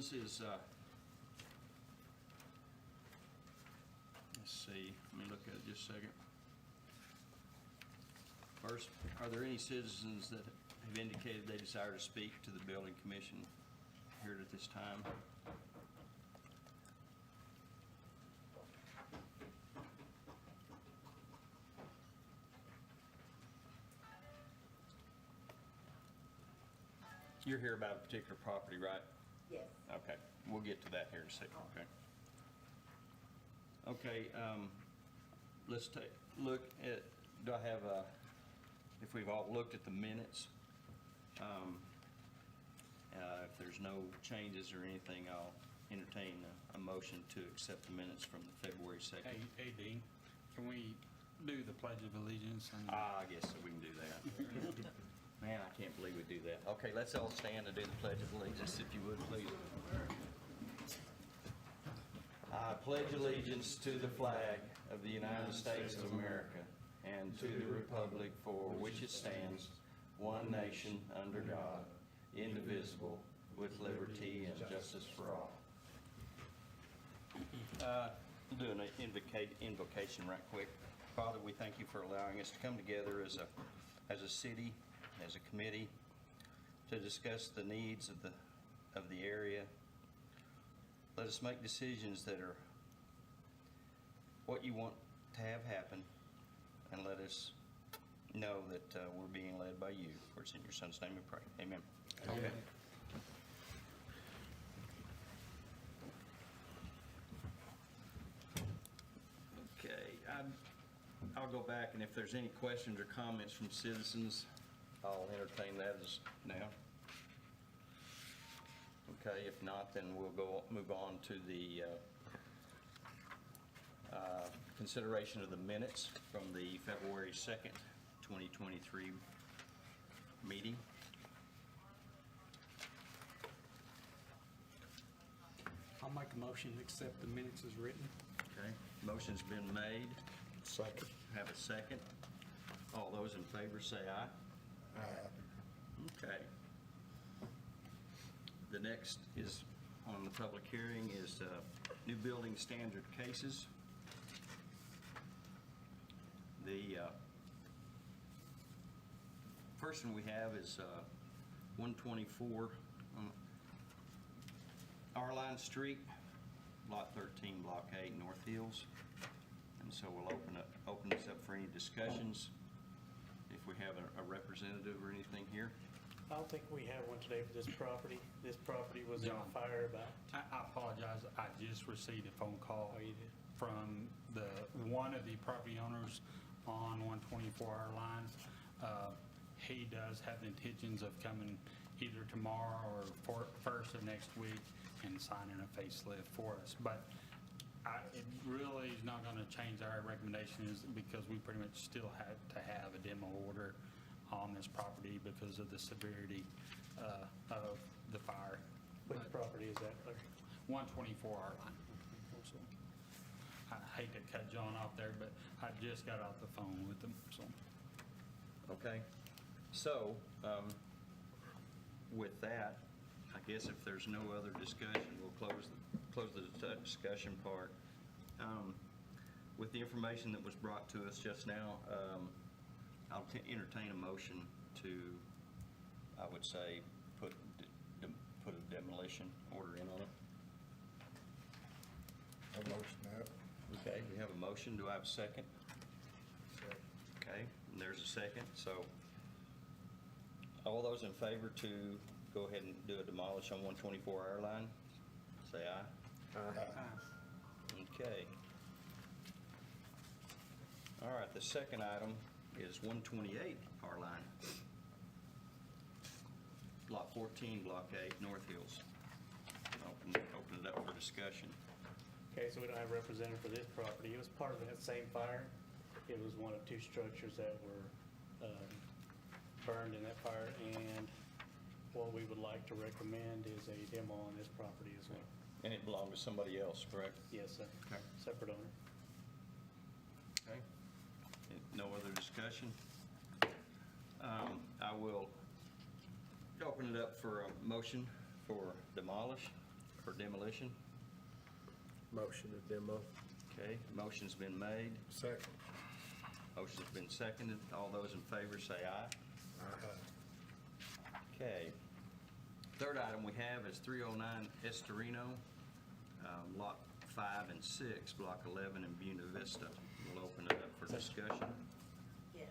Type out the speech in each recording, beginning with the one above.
business is, let's see, let me look at it just a second. First, are there any citizens that have indicated they desire to speak to the building commission here at this time? You're here about a particular property, right? Yes. Okay, we'll get to that here in a second, okay? Okay, let's take a look at, do I have a, if we've all looked at the minutes, if there's no changes or anything, I'll entertain a motion to accept the minutes from the February 2nd. Hey, Dean, can we do the Pledge of Allegiance? And I guess so we can do that. Man, I can't believe we do that. Okay, let's all stand and do the Pledge of Allegiance, if you would, please. I pledge allegiance to the flag of the United States of America and to the republic for which it stands, one nation, under God, indivisible, with liberty and justice for all. We'll do an invocation right quick. Father, we thank you for allowing us to come together as a city, as a committee, to discuss the needs of the area. Let us make decisions that are what you want to have happen, and let us know that we're being led by you. For it's in your Son's name we pray. Amen. Okay. Okay, I'll go back, and if there's any questions or comments from citizens, I'll entertain that as now. Okay, if not, then we'll move on to the consideration of the minutes from the February 2nd, 2023 meeting. I'll make a motion to accept the minutes as written. Okay, motion's been made. Second. Have a second. All those in favor say aye. Aye. Okay. The next is on the public hearing is new building standard cases. The first one we have is 124 Arline Street, Lot 13, Block 8, North Hills. And so we'll open this up for any discussions. If we have a representative or anything here. I don't think we have one today for this property. This property was on John. fire about, I apologize. I just received a phone call Oh, you did? from one of the property owners on 124-hour line. He does have the intentions of coming either tomorrow or first of next week and signing a facelift for us. But it really is not going to change our recommendations because we pretty much still have to have a demo order on this property because of the severity of the fire. which property is that? Larry? 124-hour line. So, I hate to cut John off there, but I just got off the phone with him, so. Okay. So, with that, I guess if there's no other discussion, we'll close the discussion part. With the information that was brought to us just now, I'll entertain a motion to, I would say, put a demolition order in on it. A motion that. Okay, we have a motion. Do I have a second? Okay, and there's a second. So all those in favor to go ahead and do a demolish on 124-hour line, say aye. Aye. Okay. All right, the second item is 128-hour line. Lot 14, Block 8, North Hills. Open it up for discussion. Okay, so we don't have a representative for this property. It was part of that same fire. It was one of two structures that were burned in that fire, and what we would like to recommend is a demo on this property as well. And it belonged to somebody else, correct? Yes, sir. Okay. Separate owner. Okay. No other discussion? I will open it up for a motion for demolish. for demolition? Motion to demo. Okay, motion's been made, Second. motion's been seconded. All those in favor say aye. Aye. Okay. Third item we have is 309 Estorino, Lot 5 and 6, Block 11 in Buena Vista. We'll open it up for discussion. Yes.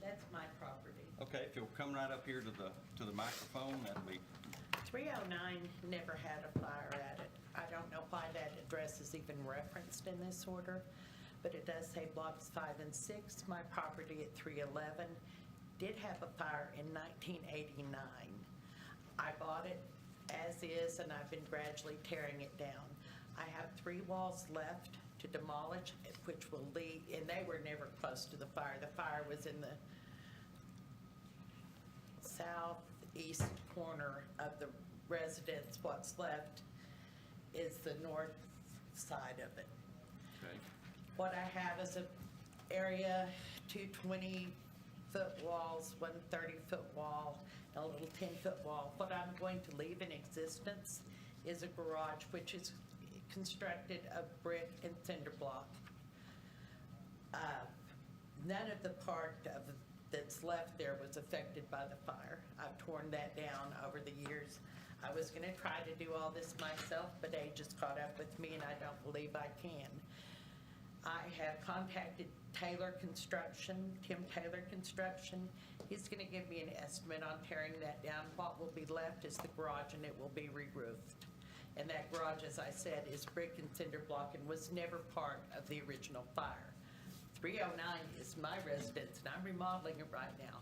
That's my property. Okay, if you'll come right up here to the microphone, that'll be, 309 never had a fire at it. I don't know why that address is even referenced in this order, but it does say blocks 5 and 6. My property at 311 did have a fire in 1989. I bought it as is, and I've been gradually tearing it down. I have 3 walls left to demolish, which will lead, and they were never close to the fire. The fire was in the southeast corner of the residence. What's left is the north side of it. okay, What I have is an area, 2 20-foot walls, 1 30-foot wall, and a little 10-foot wall. What I'm going to leave in existence is a garage, which is constructed of brick and cinder block. None of the part of that's left there was affected by the fire. I've torn that down over the years. I was gonna try to do all this myself, but age has caught up with me, and I don't believe I can. I have contacted Taylor Construction, Tim Taylor Construction. He's gonna give me an estimate on tearing that down. What will be left is the garage, and it will be re-roofed. And that garage, as I said, is brick and cinder block and was never part of the original fire. 309 is my residence, and I'm remodeling it right now.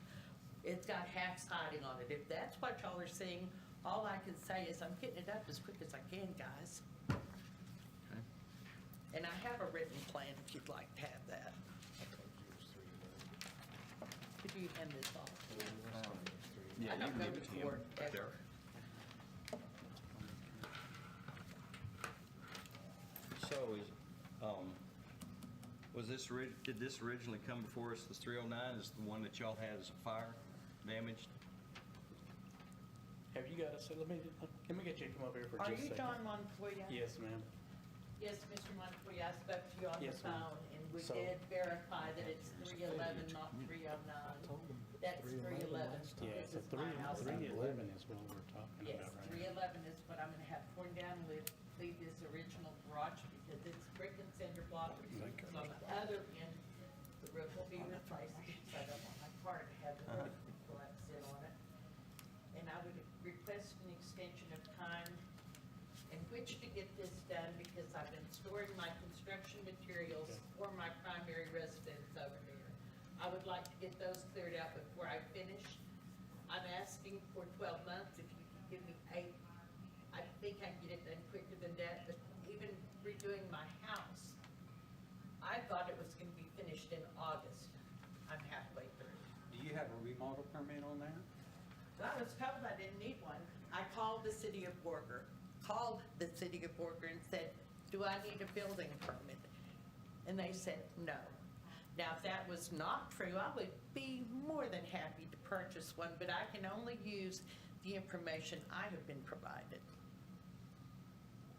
It's got half siding on it. If that's what y'all are seeing, all I can say is I'm getting it up as quick as I can, guys. okay. And I have a written plan if you'd like to have that. Could you hand this off? Yeah, I you don't can go give it to to him court right ever. there. So was this, did this originally come before us, this 309, is the one that y'all had as a fire damaged? Have you got let me get you to come over here for Are just a you second. John Montoya? Yes, ma'am. Yes, Mr. Montoya, I spoke to you on the Yes, ma'am. phone, and we So- did verify that it's 311, not 309. That's 311. Yeah, This so is my house. 311 is what we're talking Yes, about right 311 is what I'm gonna have torn down, leave this original garage, because it's brick and cinder block. So on the other end, the roof will be replaced, because I don't want my car to have the roof collapse in on it. And I would request an extension of time in which to get this done, because I've been storing my construction materials for my primary residence over there. I would like to get those cleared out before I finish. I'm asking for 12 months. If you can give me 8, I think I can get it done quicker than that. But even redoing my house, I thought it was gonna be finished in August. I'm halfway through. Do you have a remodel permit on there? I was told I didn't need one. I called the city of Borger, and said, do I need a building permit? And they said, no. Now, if that was not true, I would be more than happy to purchase one, but I can only use the information I have been provided.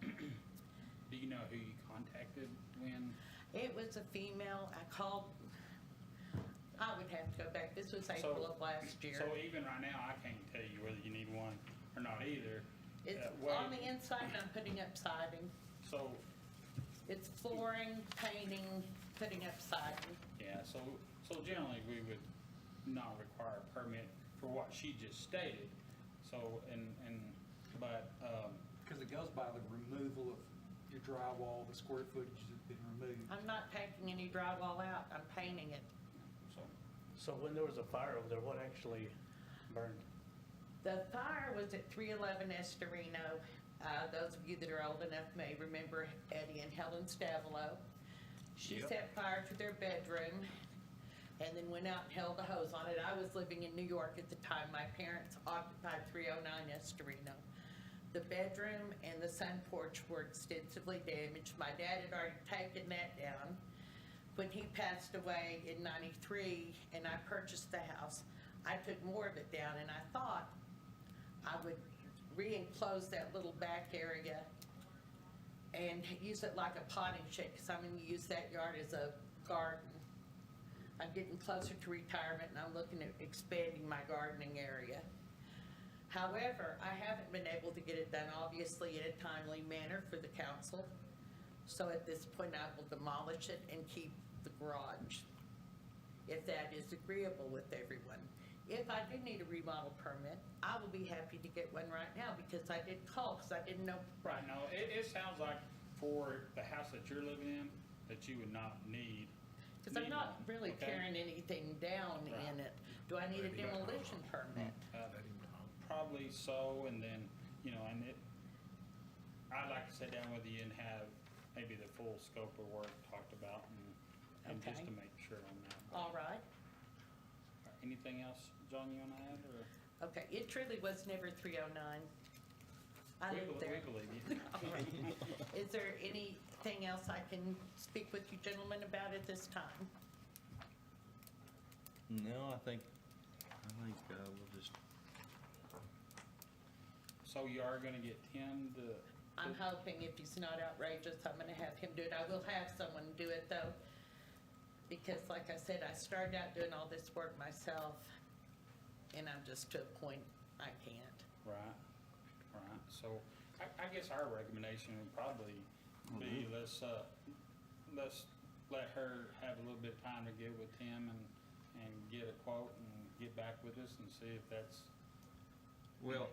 Do you know who you contacted when? It was a female. I called, I would have to go back. This was April of last year. So even right now, I can't tell you whether you need one or not either. It's What- on the inside, and I'm putting up siding. So, It's flooring, painting, putting up siding. yeah, so generally, we would not require a permit for what she just stated. So, but, Because it goes by the removal of your drywall, the square footage that's been removed. I'm not taking any drywall out, I'm painting it. so, So when there was a fire over there, what actually burned? The fire was at 311 Estorino. Those of you that are old enough may remember Eddie and Helen Stavilo. She Yep. set fire to their bedroom and then went out and held the hose on it. I was living in New York at the time. My parents occupied 309 Estorino. The bedroom and the sun porch were extensively damaged. My dad had already taken that down. When he passed away in '93 and I purchased the house, I took more of it down, and I thought I would re-enclose that little back area and use it like a potting shed, because I'm gonna use that yard as a garden. I'm getting closer to retirement and I'm looking at expanding my gardening area. However, I haven't been able to get it done, obviously, in a timely manner for the council. So at this point, I will demolish it and keep the garage, if that is agreeable with everyone. If I do need a remodel permit, I will be happy to get one right now, because I did call, because I didn't know. Right, no, it sounds like for the house that you're living in, that you would not need. Because I'm not one, really okay? tearing anything down in Right. it. Do I need a demolition permit? Probably so, and then, and I'd like to sit down with you and have maybe the full scope of work talked about and just Okay. to make sure on that. All right. Anything else, John, you want to add, or? Okay, it truly was never 309. I We lived bel- there. We believe you. All right. Is there anything else I can speak with you gentlemen about at this time? No, I think we'll just, So you are gonna get Tim to? I'm hoping if he's not outrageous, I'm gonna have him do it. I will have someone do it though, because like I said, I started out doing all this work myself, and I'm just to a point I can't. Right. So I guess our recommendation would probably be, let's let her have a little bit of time to get with Tim and get a quote and get back with us and see if that's. well,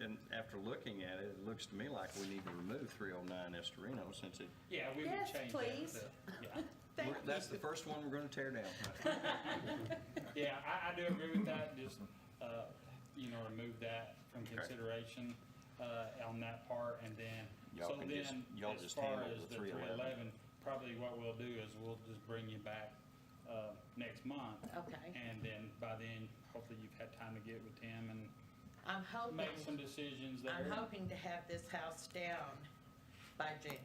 and after looking at it, it looks to me like we need to remove 309 Estorino since it, Yeah, we would Yes, change please. that. Yeah, Thank you. that's the first one we're gonna tear down. yeah, I do agree with that, just, remove that from Okay. consideration on that part, and then, Y'all so can just- then, y'all as just far handle as the the 311. 311, probably what we'll do is we'll just bring you back next month. Okay. And then by then, hopefully you've had time to get with Tim and I'm hoping, make some decisions there. I'm hoping to have this house down by June.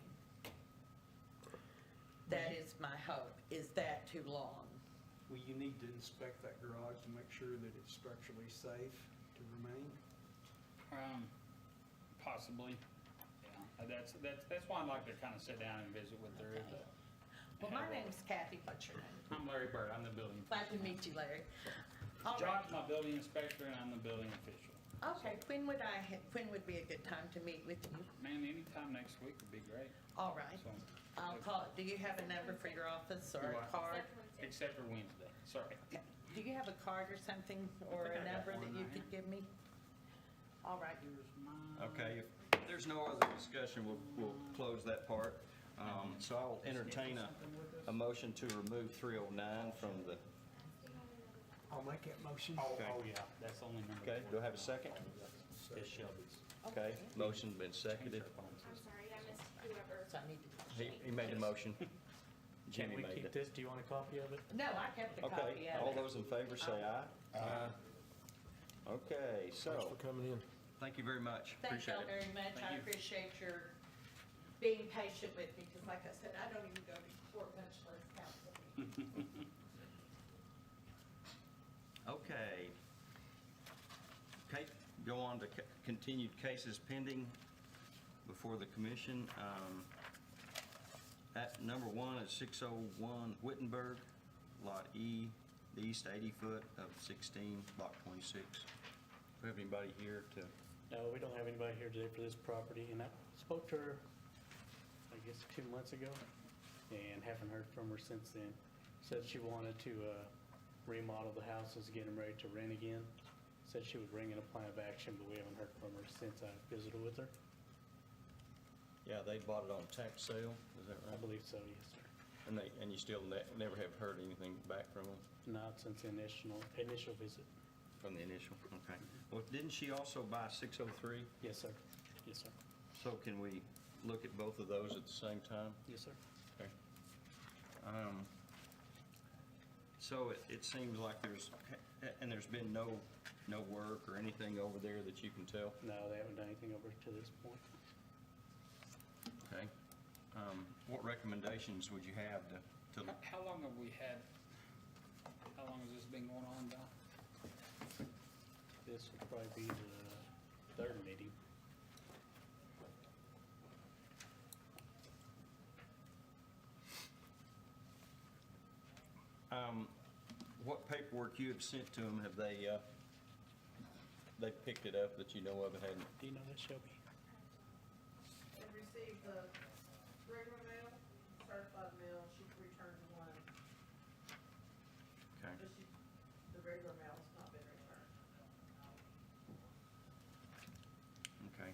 That is my hope. Is that too long? Will you need to inspect that garage to make sure that it's structurally safe to remain? Possibly, yeah. That's why I'd like to kind of sit down and visit with her. Okay. Well, my name's Kathy. What's your name? I'm Larry Bird, I'm the building. Glad to meet you, Larry. All right. John's my building inspector and I'm the building official. Okay, when would be a good time to meet with you? Man, anytime next week would be great. All right. So, I'll call, do you have a number for your office or Do a I? card? Except for Wednesday, sorry. Okay. Do you have a card or something or I a think I got number that one you right could give me? All right. Here's mine. Okay, if there's no other discussion, we'll close that part. So I'll entertain a motion to remove 309 from the, I'll make that motion. Okay. Oh, yeah, that's the only number. okay, do I have a second? It's Shelby's. Okay, motion's been seconded. I'm sorry, I missed whoever. So I need to. He made the motion. Can Jimmy we made keep it. this? Do you want a copy of it? No, I kept the Okay, copy of all it. those in favor say aye. Okay, Thanks so, for coming in. thank you very much. Thank Appreciate y'all it. very much. Thank I you. appreciate your being patient with me, because like I said, I don't even go to court, much less counsel. Okay. Okay, go on to continued cases pending before the commission. At number one is 601 Wittenberg, Lot E, the east 80 foot of 16, Block 26. Do we have anybody here to, No, we don't have anybody here today for this property, and I spoke to her, I guess, 2 months ago, and haven't heard from her since then. Said she wanted to remodel the houses, get them ready to rent again. Said she would bring in a plan of action, but we haven't heard from her since I visited with her. yeah, they bought it on tax sale, is that I right? believe so, yes, sir. And you still never have heard anything back from them? Not since the initial visit. From the initial, okay. Well, didn't she also buy 603? Yes, sir. Yes, sir. So can we look at both of those at the same time? Yes, sir. Okay. So it seems like there's been no work or anything over there that you can tell? No, they haven't done anything over to this point. Okay. What recommendations would you have to, How long has this been going on, Don? This would probably be the third meeting. What paperwork you have sent to them, have they picked it up that you know of, hadn't? Do you know that, Shelby? They received the regular mail, certified mail, she returned one, Okay. but the regular mail's not been returned. Okay.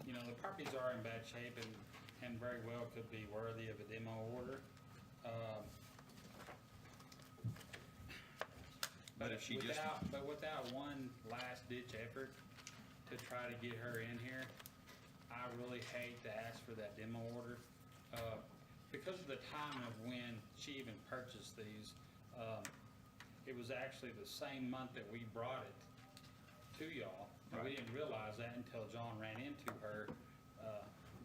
You know, the properties are in bad shape and very well could be worthy of a demo order. But if she just, But without one last ditch effort to try to get her in here, I really hate to ask for that demo order. Because of the time of when she even purchased these, it was actually the same month that we brought it to y'all. And we Right. didn't realize that until John ran into her,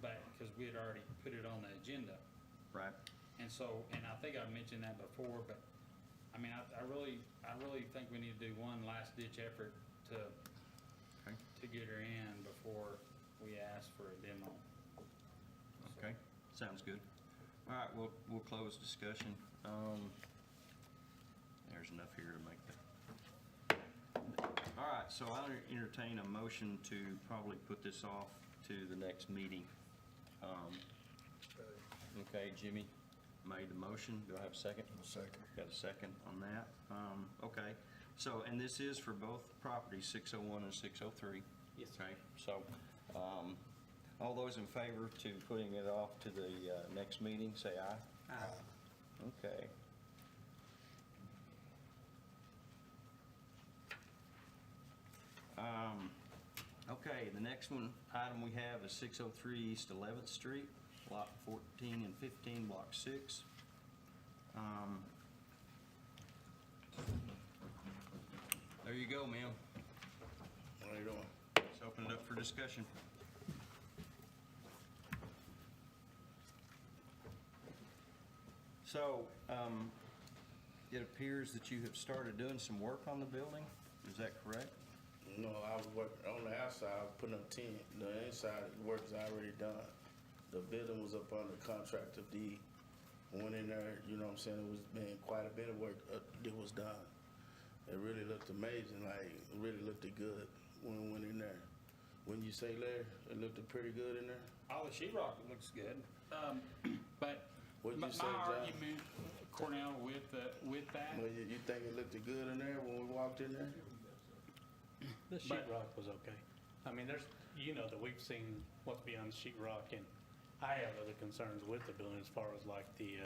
back, because we had already put it on the agenda. right, And so, and I think I mentioned that before, but, I mean, I really think we need to do one last ditch effort okay, to get her in before we ask for a demo. okay, sounds good. All right, we'll close discussion. There's enough here to make that. All right, so I'll entertain a motion to probably put this off to the next meeting. Okay, Jimmy made the motion. Do I have a second? Second. Got a second on that? Okay, so, and this is for both properties, 601 and 603? Yes. Okay, so, all those in favor to putting it off to the next meeting, say aye. Aye. Okay. Okay, the next item we have is 603 East 11th Street, Lot 14 and 15, Block 6. There you go, ma'am. How you doing? Let's open it up for discussion. So, it appears that you have started doing some work on the building, is that correct? No, I was working on the outside, I was putting up 10. The inside work is already done. The building was up under contract of D. Went in there, you know what I'm saying, it was been quite a bit of work that was done. It really looked amazing, like, it really looked good when we went in there. Wouldn't you say, Larry, it looked pretty good in there? All the sheetrock looks good, but What'd you my say, John? argument, Cornell, with that, Well, you think it looked good in there when we walked in there? The sheetrock was okay. I mean, there's, you know, that we've seen what's beyond the sheetrock, and I have other concerns with the building as far as like the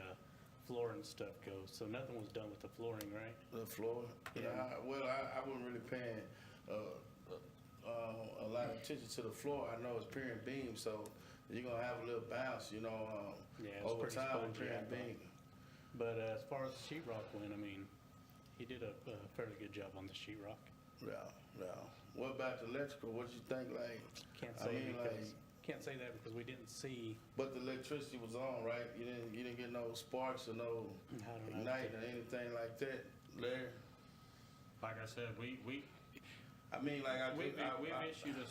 floor and stuff goes. So nothing was done with the flooring, right? The floor? Yeah, I wasn't really paying a lot of attention to the floor. I know it's pier and beam, so you're gonna have a little bounce, you know, Yeah, it's over pretty time with spongy, pier I and thought. beam. But as far as the sheetrock went, I mean, he did a fairly good job on the sheetrock. Yeah, yeah. What about the electrical? What you think, like? Can't I say mean, because can't say that because we didn't see. But the electricity was on, right? You didn't get no sparks or no I don't know. ignite or anything like that, Larry? like I said, we've I mean, like issued a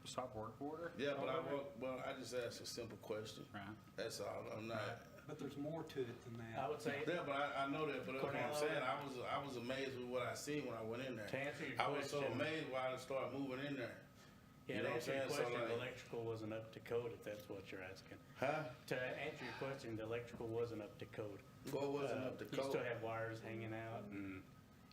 stop work order. Yeah, but over it. I just asked a simple question. Right. That's all. I'm not. But there's more to it than I that. would say Yeah, but I know that, but that's what I'm Cornell- saying. I was amazed with what I seen when I went in there. to answer your I was so question. amazed why I started moving in there. Yeah, You know to what answer your I'm saying? So, question, the like- electrical wasn't up to code. If that's what you're asking. Huh? To answer your question, the electrical wasn't up to code. What wasn't up to You code? still had wires hanging out and,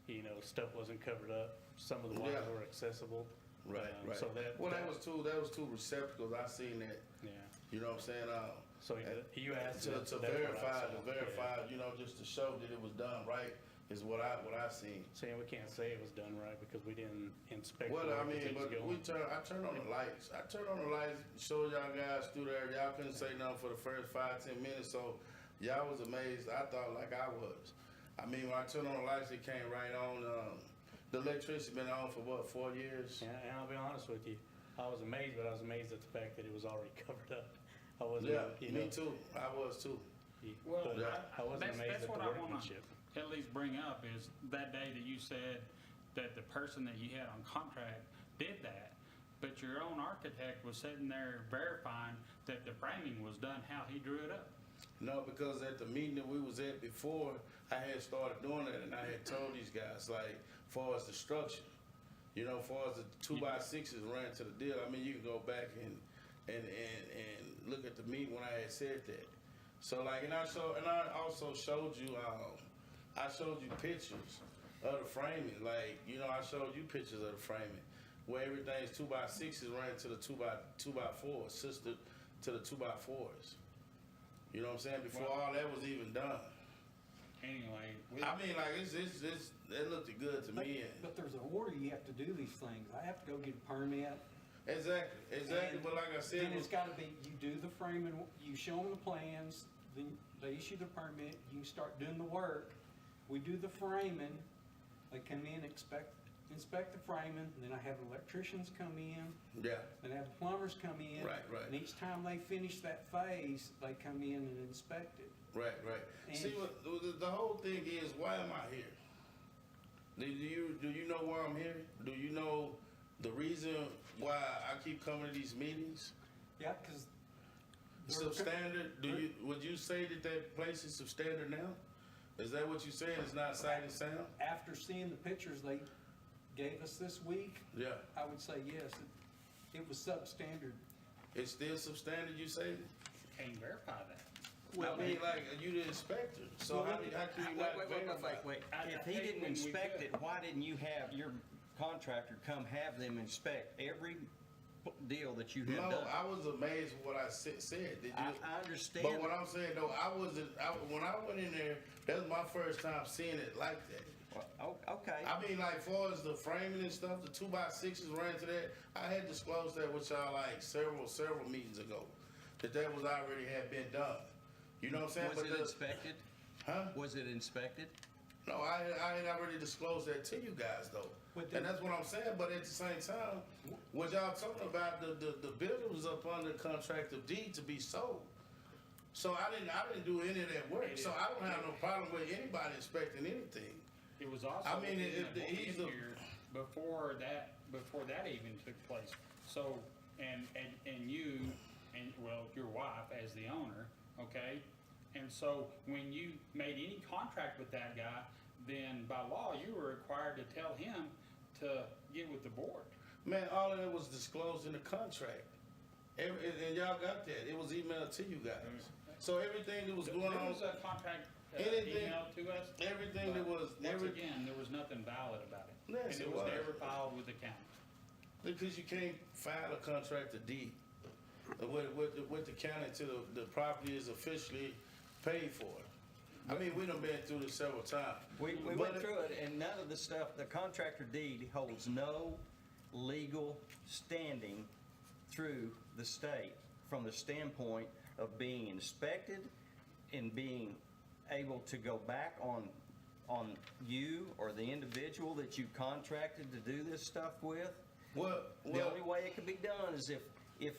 you know, stuff wasn't covered up. Some of the wires Yeah. were accessible. Right, right. So that was two receptacles. I seen that. Yeah. You know what I'm saying? So you asked to us, that's what I verify, saw. you know, just to show that it was done right is what I seen. Saying we can't say it was done right because we didn't inspect. Well, the I work mean, as it was but going. I turned on the lights. Showed y'all guys through there. Y'all couldn't say nothing for the first 5-10 minutes, so y'all was amazed. I thought like I was. I mean, when I turned on the lights, it came right on. The electricity been on for what, 4 years? And I'll be honest with you, I was amazed, but I was amazed at the fact that it was already covered up. I wasn't, Yeah, you know. me too. I was too. Well, But I wasn't that's amazed at the what I wanna workmanship. at least bring up is that day that you said that the person that you had on contract did that, but your own architect was sitting there verifying that the framing was done how he drew it up. No, because at the meeting that we was at before, I had started doing that, and I had told these guys, like, far as the structure, you know, far as the 2x6s ran to the deal, I mean, you can go back and look at the meeting when I had said that. So like, and I also showed you, I showed you pictures of the framing, like, you know, I showed you pictures of the framing, where everything's 2x6s ran to the 2x4s, sister to the 2x4s. You know what I'm saying? Before all that was even done. Anyway, I mean, like, it looked good to me. But there's an order you have to do these things. I have to go get a permit. Exactly. And But like I said, then it's gotta be, you do the framing, you show them the plans, then they issue the permit, you start doing the work. We do the framing, they come in, inspect the framing, and then I have electricians come in, yeah, and I have plumbers come in. Right, right. And each time they finish that phase, they come in and inspect it. right. And- See, what the whole thing is, why am I here? Do you know why I'm here? Do you know the reason why I keep coming to these meetings? Yeah, cause. Substandard? Would you say that place is substandard now? Is that what you're saying? It's not sight and sound? After seeing the pictures they gave us this week, Yeah. I would say yes, it was substandard. It's still substandard, you say? can't verify that. I mean, like, you the inspector, so how can you not verify? Wait. I If he hate didn't when we inspect do it, why didn't you have your contractor come have them inspect every deal that you had No, done? I was amazed with what I said. Did you? I understand. But what I'm saying though, when I went in there, that was my first time seeing it like that. Well, okay. I mean, like, far as the framing and stuff, the 2x6s ran to that. I had disclosed that with y'all like several meetings ago, that was already had been done. You know what I'm saying? Was it inspected? Huh? Was it inspected? No, I had already disclosed that to you guys though, and that's what I'm saying. But at the same time, what y'all talking about, the building was up under contract of deed to be sold. So I didn't do any of that work. So I don't have no problem with anybody inspecting anything. It was also I mean, in if the he's book the- here before that even took place. So, and you, and well, your wife as the owner, okay? And so when you made any contract with that guy, then by law, you were required to tell him to get with the board. Man, all of that was disclosed in the contract. And y'all got that. It was emailed to you guys. So everything that was going There on, was a contract Anything- emailed to us. everything that was, Once again, there was nothing valid about it. Yes, And it it was was. never filed with the county. because you can't file a contract of deed with the county till the property is officially paid for. I mean, we done been through this several times. We But went through it, and none of the stuff, the contractor deed holds no legal standing through the state from the standpoint of being inspected and being able to go back on you or the individual that you contracted to do this stuff with. The only way it can be done is if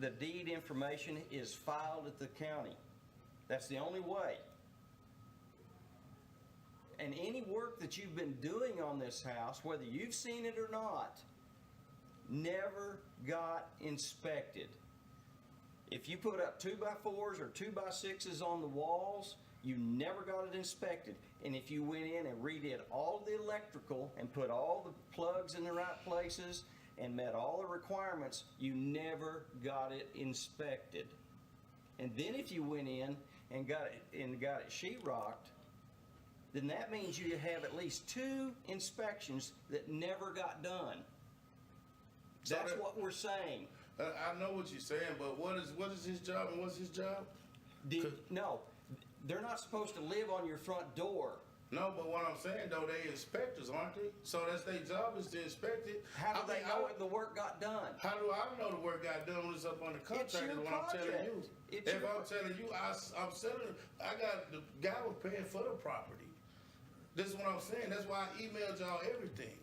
the deed information is filed at the county. That's the only way. And any work that you've been doing on this house, whether you've seen it or not, never got inspected. If you put up 2x4s or 2x6s on the walls, you never got it inspected. And if you went in and redid all the electrical and put all the plugs in the right places and met all the requirements, you never got it inspected. And then if you went in and got it sheetrocked, then that means you have at least 2 inspections that never got done. So That's that- what we're saying. I know what you're saying, but what is his job and what's his job? No, they're not supposed to live on your front door. No, but what I'm saying though, they inspectors, aren't they? So that's their job is to inspect it. How do I they mean, know if the work got done? How do I know the work got done when it's up on the contract? your Is what I'm telling project. you. It's If your I'm telling you, I'm selling. I got the guy was paying for the property. This is what I'm saying. That's why I emailed y'all everything.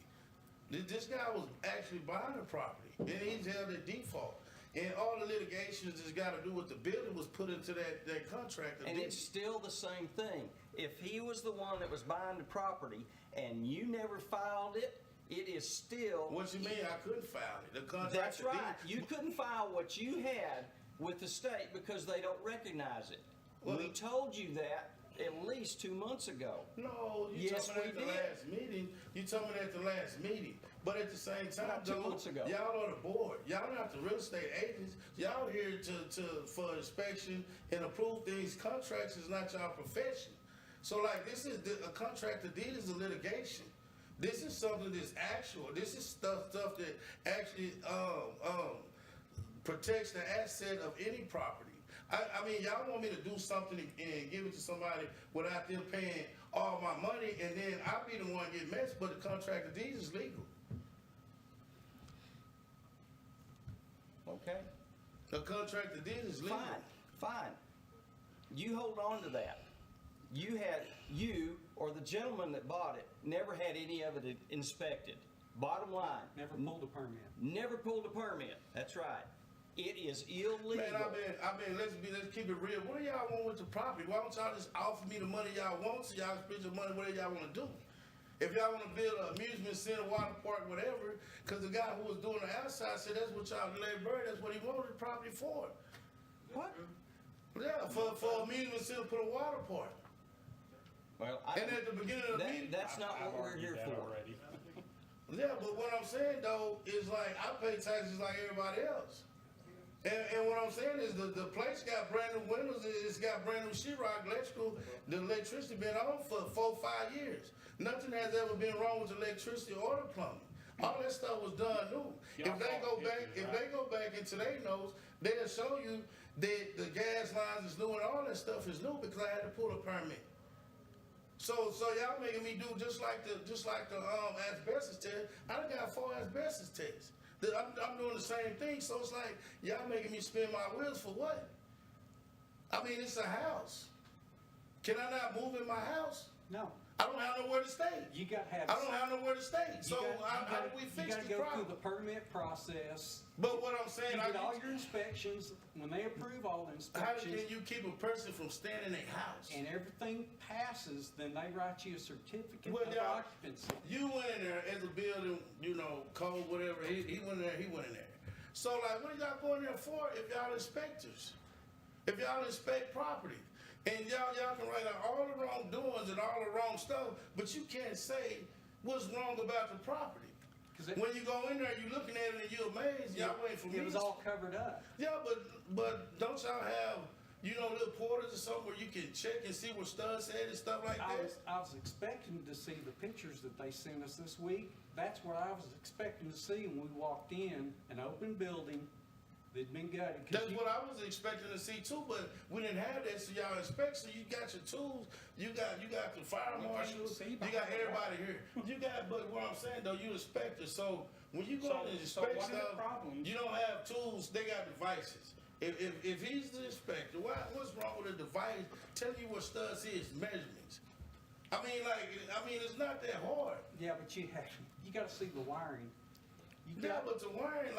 This guy was actually buying the property, and he's held at default. And all the litigations that's gotta do with the building was put into that contract. And it's still the same thing. If he was the one that was buying the property and you never filed it, it is still. What you mean, I couldn't file it? The contract. That's right. You couldn't file what you had with the state because they don't recognize it. Well, We told you that at least 2 months ago. No, you Yes, told me at we the did. last meeting. You told me that at the last meeting. But at the same time, About 2 though, months ago. y'all are the board. Y'all not the real estate agents. Y'all here for inspection and approve things. Contracts is not y'all profession. So like this is a contract. The deed is a litigation. This is something that's actual. This is stuff that actually protects the asset of any property. I mean, y'all want me to do something and give it to somebody without them paying all my money, and then I be the one get messed, but the contract of deeds is legal. Okay? The contract of deeds is legal. Fine. You hold on to that. You or the gentleman that bought it never had any of it inspected. Bottom line. Never pulled a permit. Never pulled a permit. That's right. It is illegal. Man, let's keep it real. What do y'all want with the property? Why don't y'all just offer me the money y'all want so y'all spend your money whatever y'all want to do? If y'all want to build an amusement center, water park, whatever, because the guy who was doing the outside said that's what y'all let Bird, that's what he wanted the property for. What? Yeah, for amusement center, put a water park. Well, And at the beginning of the meeting, that's not I've what we're argued here that for. already. yeah, but what I'm saying though is like I pay taxes like everybody else. And what I'm saying is the place got brand new windows, it's got brand new sheetrock, electrical, the electricity been on for 4 or 5 years. Nothing has ever been wrong with electricity or the plumbing. All that stuff was done new. If they go back into their notes, they'll show you that the gas lines is new and all that stuff is new because I had to pull a permit. So y'all making me do just like the asbestos test. I done got 4 asbestos tests. I'm doing the same thing. So it's like y'all making me spin my wheels for what? I mean, it's a house. Can I not move in my house? No. I don't have nowhere to stay. You got to have. I don't have nowhere to stay. So how do we fix You got to the go problem? through the permit process. But what I'm saying, You get all your inspections. When they approve all the how inspections can you keep a person from staying in a house? and everything passes, then they write you a certificate Well, of y'all- occupancy. You went in there as a building, code, whatever. He went in there, he went in there. So, like, what are y'all going there for if y'all inspectors? If y'all inspect property? And y'all can write out all the wrongdoings and all the wrong stuff, but you can't say what's wrong about the property. 'Cause it- When you go in there, you looking at it and you're amazed. Y'all waiting for me. It was all covered up. Yeah, but don't y'all have, little portals or something where you can check and see what studs said and stuff like I that? was expecting to see the pictures that they sent us this week. That's what I was expecting to see when we walked in, an open building that'd been gutted. 'Cause That's you- what I was expecting to see too, but we didn't have that, so y'all inspect, so you got your tools, you got the fire marshal, see you got behind the everybody here. But what I'm saying though, you inspector, so when you go to So inspect one of the stuff, problems- you don't have tools, they got devices. If he's the inspector, what's wrong with a device telling you what studs is, measurements? I mean, it's not that hard. Yeah, but you got to see the wiring. Yeah, but the wiring,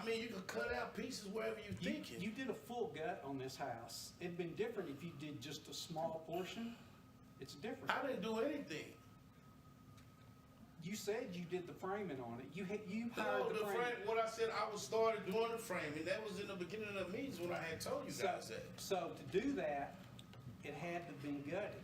you can cut out pieces wherever you thinking. You did a full gut on this house. It'd been different if you did just a small portion. It's different. I didn't do anything. You said you did the framing on it. You No, hired the frame. What I said, I was started doing the framing. That was in the beginning of the meetings when I had told you guys that. So to do that, it had to have been gutted.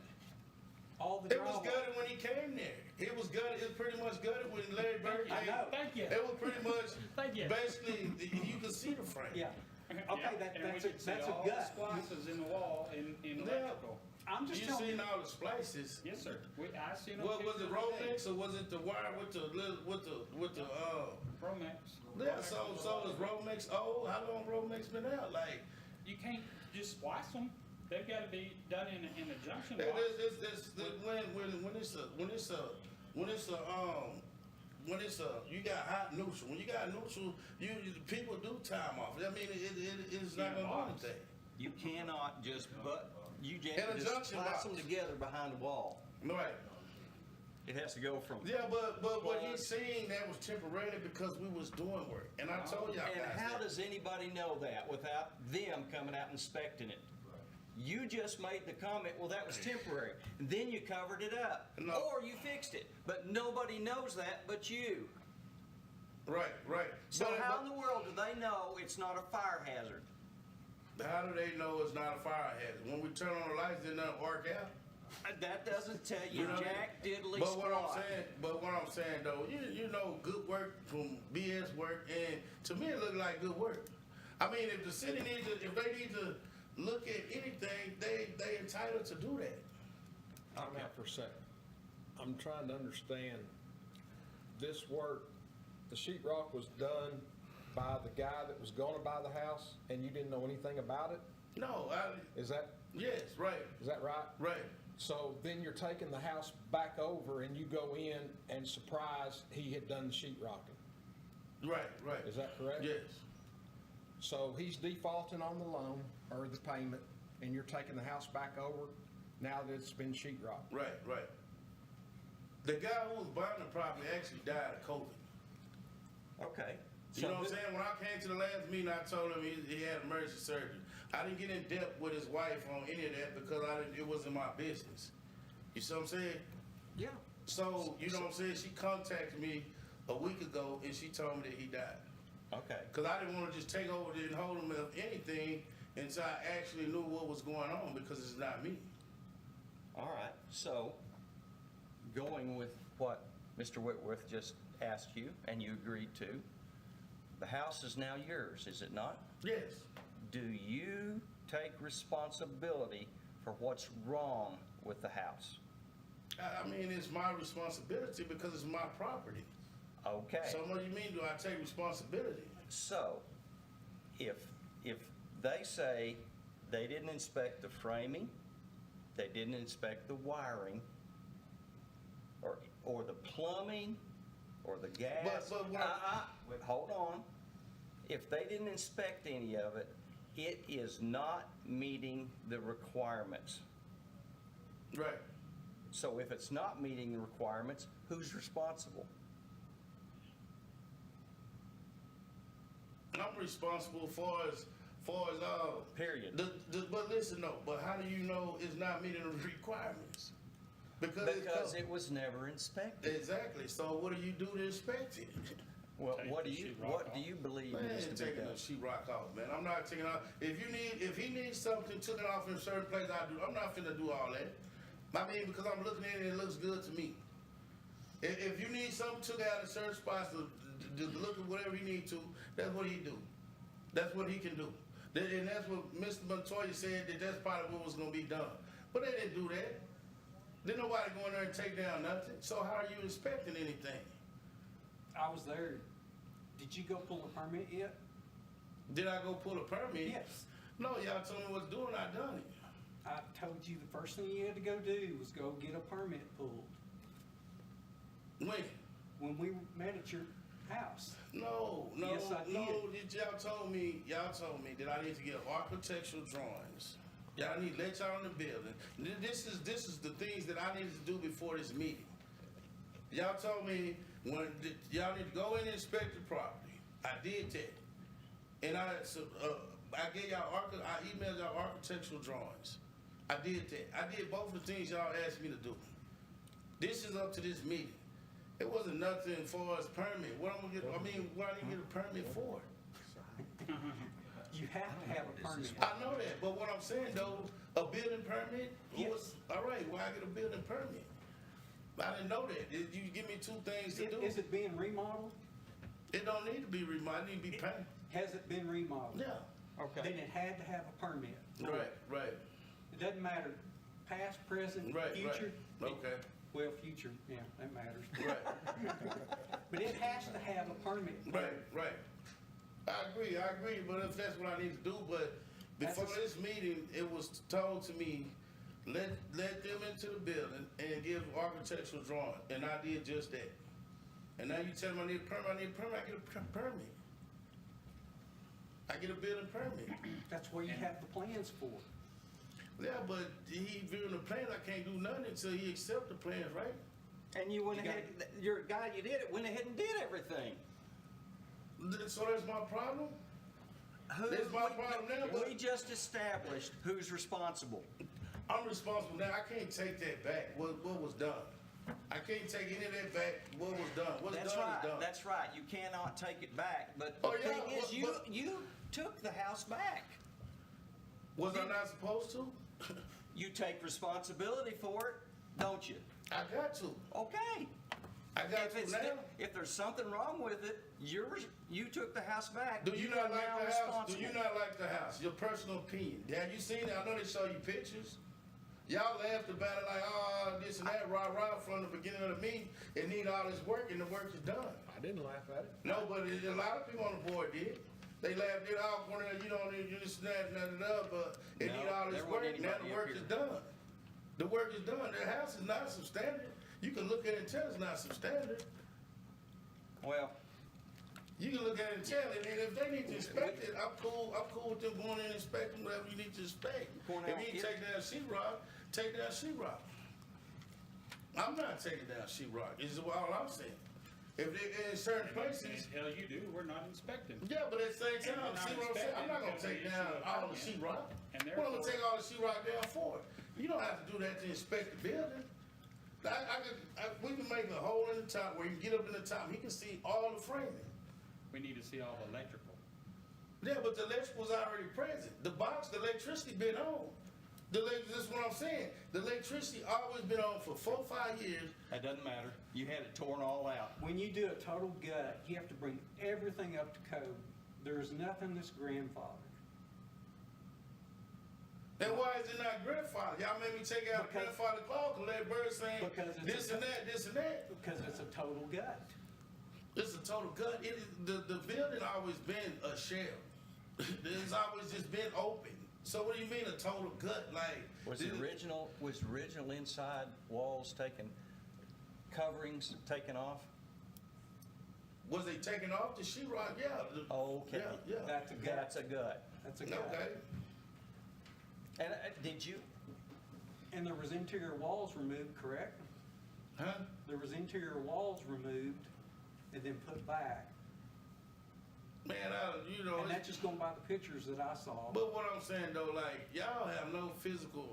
All the It was drywall. gutted when he came there. It was gutted. It was pretty much gutted when Larry Bird I came. know. Thank you. It was pretty much Thank you. basically you could see the frame. Yeah. Yeah, Okay, and we that's could see a all the gut. splices in the wall in electrical. I'm just You telling seen you. all the splices. Yes, sir. I seen them. What was it, pictures today. Rolex or was it the wire with the Romex. Yeah, so is Rolex old? How long Rolex been out? Like You can't just splice them. They've got to be done in a junction box. You got hot neutral. When you got neutral, people do time off. I mean, it's not gonna do anything. You cannot just, you In a just junction splice box. them together behind the wall. Right. It has to go from. Yeah, but what Well, he's saying that was temporary because we was doing work. And I told y'all And guys how that. does anybody know that without them coming out inspecting it? You just made the comment, well, that was temporary. And then you covered it up. No. Or you fixed it. But nobody knows that but you. Right. So But- how in the world do they know it's not a fire hazard? How do they know it's not a fire hazard? When we turn on the lights, didn't nothing arc out? That doesn't tell you know what I mean? jack diddly But what squat. I'm saying though, you know, good work from BS work, and to me it looked like good work. I mean, if the city if they need to look at anything, they entitled to do that. Time out for a second. I'm trying to understand this work, the sheetrock was done by the guy that was gonna buy the house and you didn't know anything about it? No, Is that yes, right, right? So then you're taking the house back over and you go in and surprise he had done the sheetrocking. right. Is that correct? Yes, So he's defaulting on the loan or the payment and you're taking the house back over now that it's been sheetrocked. right. The guy who was buying the property actually died of COVID. Okay. You know what I'm saying? When I came to the last meeting, I told him he had emergency surgery. I didn't get in depth with his wife on any of that because it wasn't my business. You see what I'm saying? Yeah. So, you know what I'm saying? She contacted me a week ago and she told me that he died. Okay. Because I didn't want to just take over and hold him of anything until I actually knew what was going on because it's not me. All right. So, going with what Mr. Whitworth just asked you and you agreed to, the house is now yours, is it not? Yes. Do you take responsibility for what's wrong with the house? I mean, it's my responsibility because it's my property. Okay. So what do you mean, do I take responsibility? So, if they say they didn't inspect the framing, they didn't inspect the wiring, or the plumbing, or the gas. But what wait, hold on. If they didn't inspect any of it, it is not meeting the requirements. Right. So if it's not meeting the requirements, who's responsible? I'm responsible for as Period. But listen though, but how do you know it's not meeting the requirements? Because it was never inspected. Exactly. So what do you do to inspect it? Well, Take what the do you sheetrock believe Man, I needs ain't to be taking done? no sheetrock off, man. I'm not taking off. If he needs something taken off in a certain place, I do. I'm not finna do all that. I mean, because I'm looking at it, it looks good to me. If you need something took out in certain spots to look at whatever you need to, that's what he do. That's what he can do. And that's what Mr. Montoya said, that that's part of what was gonna be done. But they didn't do that. Didn't nobody go in there and take down nothing. So how are you inspecting anything? I was there. Did you go pull a permit yet? Did I go pull a permit? Yes. No, y'all told me what to do and I done it. I told you the first thing you had to go do was go get a permit pulled when we met at your house. No, Yes, I did. Y'all told me that I need to get architectural drawings. Y'all need to let y'all in the building. This is the things that I needed to do before this meeting. Y'all told me y'all need to go in and inspect the property. I did that. And I gave y'all I emailed y'all architectural drawings. I did that. I did both the things y'all asked me to do. This is up to this meeting. It wasn't nothing for us permit. What I need to get a permit for? You have to have a permit. I know that, but what I'm saying though, a building permit? Yes. All right, well, I get a building permit. I didn't know that. You give me two things to do. Is it being remodeled? It don't need to be remodeled, it need to be painted. Has it been remodeled? Yeah. Okay. Then it had to have a permit. Right. It doesn't matter, past, present, Right. future. Okay. Well, future, yeah, that matters. Right. But it has to have a permit. Right. I agree, but if that's what I need to do, but before That's a- this meeting, it was told to me, let them into the building and give architectural drawing, and I did just that. And now you tell me I need a permit, I get a permit. I get a building permit. That's where you have the plans for. Yeah, but he viewing the plans, I can't do nothing until he accept the plans, right? And you went You ahead, your guy you did it went ahead and did everything. So that's my problem? Who- That's my problem now, but- We just established who's responsible. I'm responsible now. I can't take that back. What was done? I can't take any of that back. What was done? What's That's done right, is done. that's right. You cannot take it back. But the Oh, yeah, thing is, but- you took the house back. Was I not supposed to? You take responsibility for it, don't you? I got to. Okay. I got If to it's, now. if there's something wrong with it, you took the house back. Do you are not like now the house? Do responsible. you not like the house? Your personal opinion. Have you seen it? I know they show you pictures. Y'all laughed about it like, oh, this and that, rah-rah from the beginning of the meeting. It need all this work, and the work is done. I didn't laugh at it. No, but a lot of people on the board did. They laughed it out, one of you don't need this and that, and that, but it No, need all this there work. wasn't Now anybody the up work here. is done. The work is done. The house is not substandard. You can look at it and tell it's not substandard. Well, You can look at it and tell it, and if they need to inspect it, I'm cool with them going in and inspecting whatever you need to inspect. Cornell, If you take down sheetrock, take down sheetrock. I'm not taking down sheetrock, is all I'm saying. If they, in certain places, Hell, you do, we're not inspecting. yeah, but at the same And time, we're not see what I'm saying? I'm not gonna inspecting take down until we all the issue a sheetrock. permit. And What I'm gonna therefore- take all the sheetrock down for? You don't have to do that to inspect the building. We can make a hole in the top where you can get up in the top, he can see all the framing. We need to see all the electrical. Yeah, but the electrical's already present. The box, the electricity been on. This is what I'm saying. The electricity always been on for 4 or 5 years. that doesn't matter. You had it torn all out. When you do a total gut, you have to bring everything up to code. There's nothing that's grandfathered. And why is it not grandfather? Y'all made me take out Because- grandfather clause and let Bird saying Because it's this and that, this and that. Because it's a total gut. It's a total gut. It is, the building always been a shell. It's always just been open. So what do you mean a total gut? Like Was the original inside walls taken, coverings taken off? Was they taking off the sheetrock? Yeah. Okay. Yeah. That's a gut. That's a gut. That's a gut. Okay. And did you, And there was interior walls removed, correct? Huh? There was interior walls removed and then put back. Man, you know. And that's just going by the pictures that I saw. But what I'm saying though, like y'all have no physical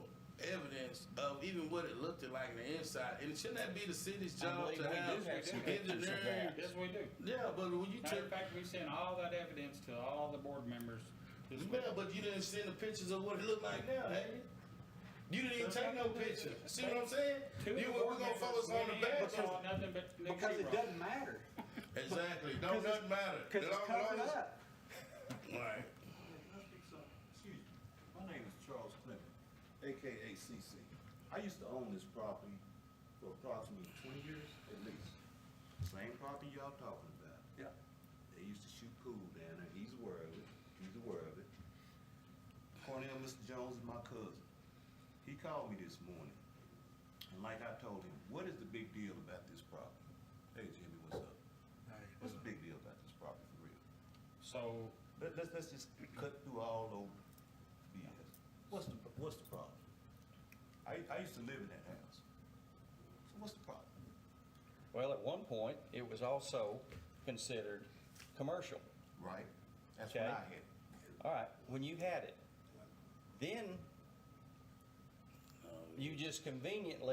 evidence of even what it looked like on the inside, and shouldn't that be the city's I job believe to we do have have some pictures of engineering? that. Yes, we do. Yeah, but when you Matter took, of fact, we sent all that evidence to all the board members this week. yeah, but you didn't send the pictures of what it looked like now, have you? You didn't even take no picture. See what I'm saying? Two of the We're board gonna focus members on the went in bad. and saw nothing but new Because it sheetrock. doesn't matter. Exactly. Don't nothing matter. Because it's covered up. All right. Excuse me. My name is Charles Clinton, AKA CC. I used to own this property for approximately 20 years at least. Same property y'all talking about. Yeah. They used to shoot pool down there. He's aware of it. He's aware of it. Cornell, Mr. Jones is my cousin. He called me this morning. And like I told him, what is the big deal about this property? Hey, Jimmy, what's up? What's the big deal about this property for real? So, Let's just cut through all those BS. What's the problem? I used to live in that house. So what's the problem? well, at one point, it was also considered commercial. Right? That's Okay. what I had. All right, when you had it, then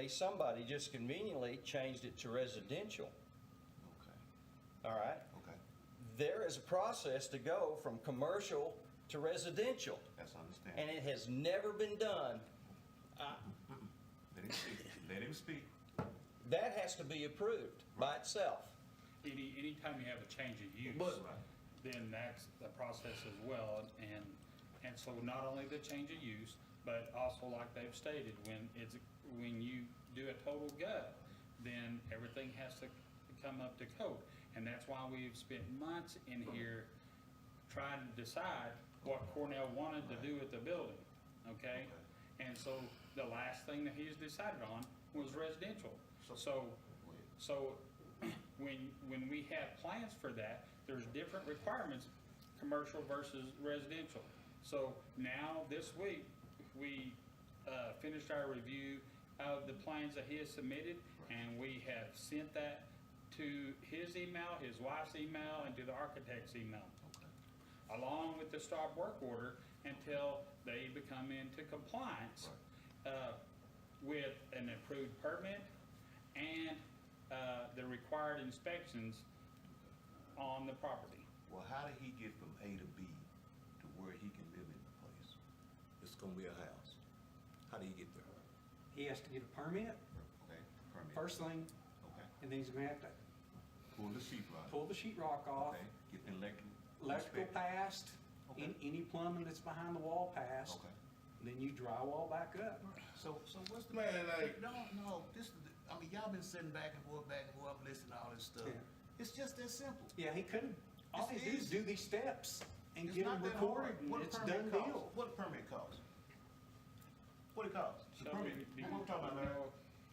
somebody just conveniently changed it to residential. Okay. All right? Okay. There is a process to go from commercial to residential, That's understandable. and it has never been done. Let him speak. Let him speak. That has to be approved by itself. anytime you have a change of use, But- then that's the process as well. And so not only the change of use, but also like they've stated, when you do a total gut, then everything has to come up to code. And that's why we've spent months in here trying to decide what Cornell wanted to do with the building, okay? And so the last thing that he's decided on was residential. So when we have plans for that, there's different requirements, commercial versus residential. So now, this week, we finished our review of the plans that he has submitted, and we have sent that to his email, his wife's email, and to the architect's email, along with the stop work order until they become into compliance with an approved permit and the required inspections on the property. Well, how did he get from A to B to where he can live in the place? It's gonna be a house. How did he get there? He has to get a permit, Okay, permit. first thing, Okay, and then he's gonna have to pull the sheetrock. pull the sheetrock off, Okay, get the electrical inspected. passed, Okay. any plumbing that's behind the wall passed, Okay. and then you drywall back up. So what's the? Man, like- No, this is, I mean, y'all been sitting back and forth, listening to all this stuff. Yeah. It's just that simple. Yeah, he couldn't, all It's he do is easy. do these steps and It's get not them that hard. recorded, and What a it's permit done cost? deal. What a permit cost? What it cost? The So permit, do- what we talking about, Larry?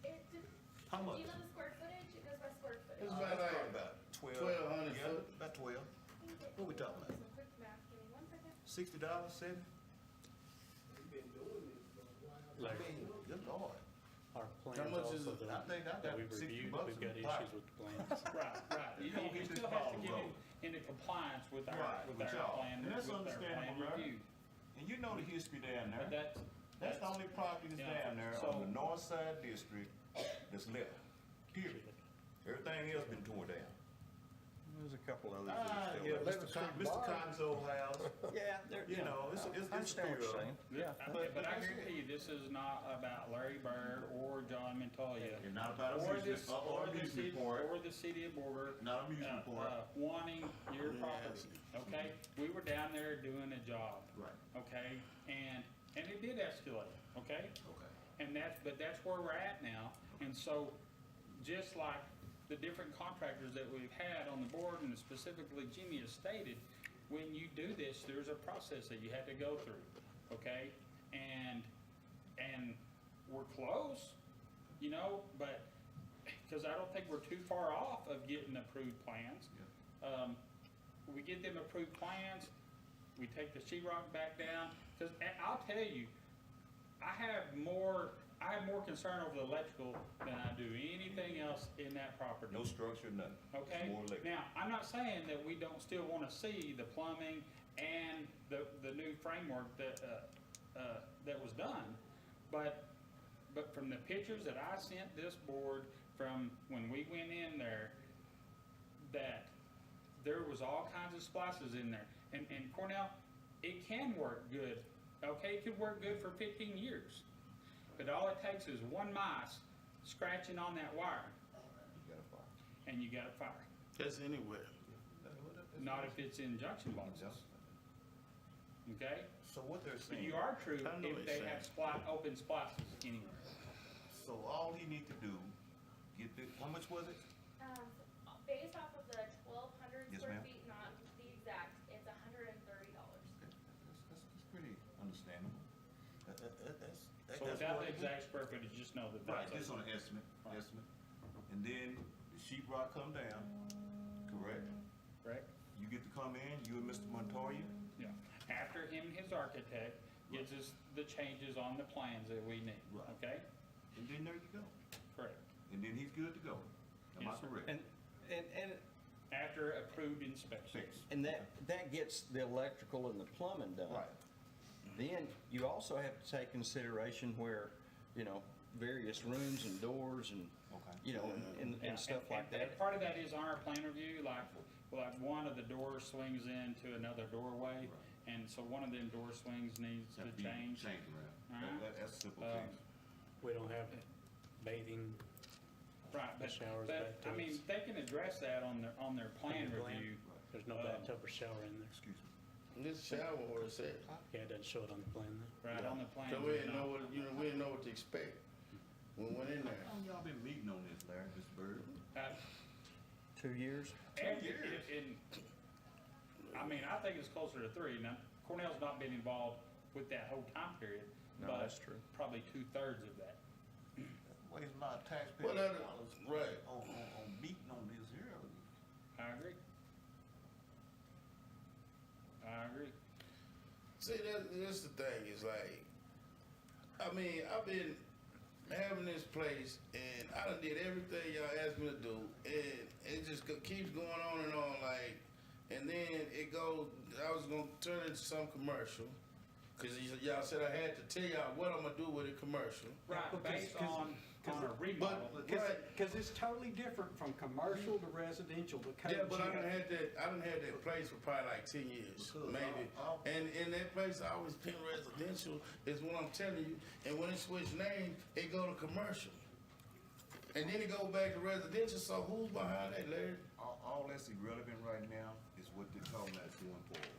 It did, How do much? you know the square footage? It goes by square footage. It's That's about probably like about 1,200 yeah, foot. about 12. I think it- What we talking about? Some quick math, give me 1 second. $60, 70? Larry, Good Lord. our How plans much is also it? I think I that got we've 60 reviewed, bucks we've in got the pocket. issues with the plans. Right. You don't He get this still has to ball get rolling. into compliance with our, Right, with with our y'all. plan, And with that's our plan understandable, right? review. And you know the history down But there. That's the only property that's Yeah, down there so- on the north side district that's left. Period. Everything else been torn down. There's a couple others that Ah, are still yeah, there. Mr. Cotton's old house. Yeah, they're, You know, it's I a understand what you're fear. saying. Yeah. But I guarantee you, this is not about Larry Bird or John Montoya. And not about Or amusement, this, or or the amusement city, park. or the city of Borger. Not amusement park. Wanting your property, okay? We were down there doing a job. Right. Okay, and it did escalate, okay? Okay. And but that's where we're at now, and so, just like the different contractors that we've had on the board, and specifically Jimmy has stated, when you do this, there's a process that you have to go through, okay? And we're close, you know, but, because I don't think we're too far off of getting approved plans. We get them approved plans, we take the sheetrock back down, because I'll tell you, I have more concern over the electrical than I do anything else in that property. No structure, nothing. Okay? It's more electric. Now, I'm not saying that we don't still wanna see the plumbing and the new framework that was done, but from the pictures that I sent this board from when we went in there, that there was all kinds of splices in there. And Cornell, it can work good, okay? It could work good for 15 years. But all it takes is one mice scratching on that wire, You got a fire. and you got a fire. That's anywhere. Not if it's in junction boxes, okay? So what they're But saying. you are true I know if what they you're have saying. open splices anywhere. So all he need to do, get the, how much was it? Based off of the 1,200 Yes, square ma'am. feet, not the exact, it's $130. That's pretty understandable. That's So without what the it- exact square footage, just know that Right, that's. just on an estimate, Right. estimate. And then the sheetrock come down, correct? Correct? You get to come in, you and Mr. Montoya, Yeah. After him, his architect gives us the changes on the plans that we need, Right. okay? and then there you go. Correct. And then he's good to go. Am I Yes, sir. correct? And After approved inspection. Fixed. that gets the electrical and the plumbing done. Right. Then you also have to take consideration where, you know, various rooms and doors and, Okay. you know, Yeah, and stuff like and that. part of that is on our plan review, like one of the doors swings into another doorway, and so one of them door swings needs to Have be change. Change around. Uh-huh. That's simple Um, things. We don't have bathing, Right, but, showers, I mean, bathtubs. they can address that on their plan the plan. review. there's no Uh, bathtub or shower in there. Excuse me. This shower where it's at. Yeah, it doesn't show it on the plan though. Right, on the plan. So we it's didn't know not. what, you know, we didn't know what to expect when we went in there. How long y'all been meeting on this, Larry, Mr. Bird? 2 years? And- years. I mean, I think it's closer to 3. Now, Cornell's not been involved with that whole time period, No, but that's true. probably 2/3 of that. Waste a lot of taxpayer What other- dollars right. on meeting on this here. I agree. I agree. See, that's the thing, is like, I mean, I've been having this place, and I done did everything y'all asked me to do, and it just keeps going on and on, like, and then it goes, I was gonna turn it into some commercial, cause y'all said I had to tell y'all what I'm gonna do with a commercial. Right, based on a remodel. But, right. Because it's totally different from commercial to residential, the code. Yeah, but I done had that place for probably like 10 years, maybe. And in that place, I always been residential, is what I'm telling you. And when it switched names, it go to commercial. And then it go back to residential, so who's behind that, Larry? All that's irrelevant right now is what they're talking about going forward.